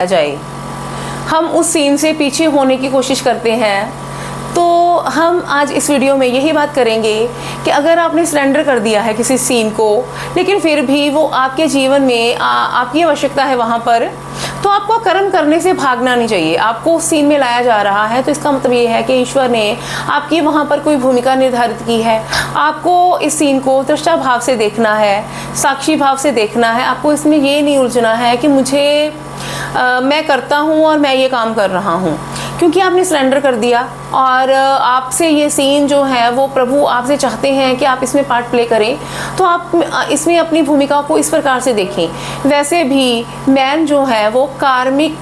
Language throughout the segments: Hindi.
जाए, हम उस सीन से पीछे होने की कोशिश करते हैं। तो हम आज इस वीडियो में यही बात करेंगे कि अगर आपने सरेंडर कर दिया है किसी सीन को, लेकिन फिर भी वो आपके जीवन में आपकी आवश्यकता है वहाँ पर, तो आपको कर्म करने से भागना नहीं चाहिए। आपको उस सीन में लाया जा रहा है तो इसका मतलब ये है कि ईश्वर ने आपकी वहाँ पर कोई भूमिका निर्धारित की है। आपको इस सीन को दृष्टा भाव से देखना है, साक्षी भाव से देखना है। आपको इसमें ये नहीं उलझना है कि मैं करता हूँ और मैं ये काम कर रहा हूँ, क्योंकि आपने सरेंडर कर दिया और आपसे ये सीन जो है वो प्रभु आपसे चाहते हैं कि आप इसमें पार्ट प्ले करें। तो आप इसमें अपनी भूमिका को इस प्रकार से देखें। वैसे भी मैन जो है वो कार्मिक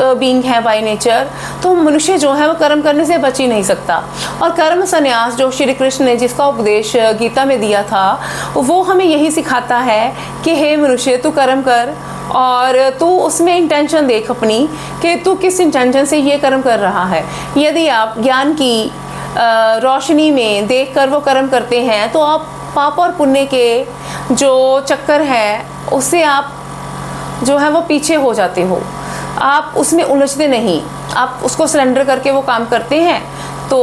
बीइंग है बाय नेचर, तो मनुष्य जो है वो कर्म करने से बच ही नहीं सकता। और कर्म संन्यास जो श्री कृष्ण ने जिसका उपदेश गीता में दिया था, वो हमें यही सिखाता है कि हे मनुष्य, तू कर्म कर और तू उसमें इंटेंशन देख अपनी कि तू किस इंटेंशन से ये कर्म कर रहा है। यदि आप ज्ञान की रोशनी में देखकर वो कर्म करते हैं तो आप पाप और पुण्य के जो चक्कर है उससे आप जो है वो पीछे हो जाते हो, आप उसमें उलझते नहीं, आप उसको सरेंडर करके वो काम करते हैं। तो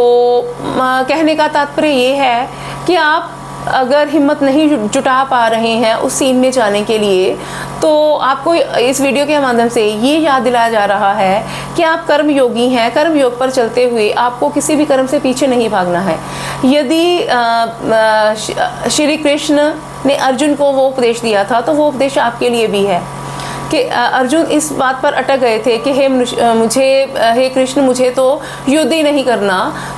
कहने का तात्पर्य ये है कि आप अगर हिम्मत नहीं जुटा पा रहे हैं उस सीन में जाने के लिए, तो आपको इस वीडियो के माध्यम से ये याद दिलाया जा रहा है कि आप कर्म योगी हैं। कर्म योग पर चलते हुए आपको किसी भी कर्म से पीछे नहीं भागना है। यदि श्री कृष्ण ने अर्जुन को वो उपदेश दिया था तो वो उपदेश आपके लिए भी है कि अर्जुन इस बात पर अटक गए थे कि हे कृष्ण, मुझे तो युद्ध ही नहीं करना।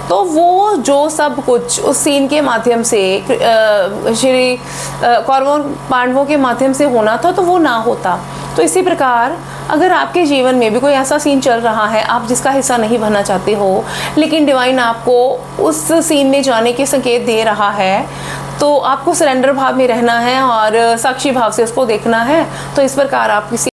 तो वो जो सब कुछ उस सीन के माध्यम से श्री कौरवों पांडवों के माध्यम से होना था तो वो ना होता। तो इसी प्रकार अगर आपके जीवन में भी कोई ऐसा सीन चल रहा है आप जिसका हिस्सा नहीं बनना चाहते हो, लेकिन डिवाइन आपको उस सीन में जाने के संकेत दे रहा है, तो आपको सरेंडर भाव में रहना है और साक्षी भाव से उसको देखना है। तो इस प्रकार आप किसी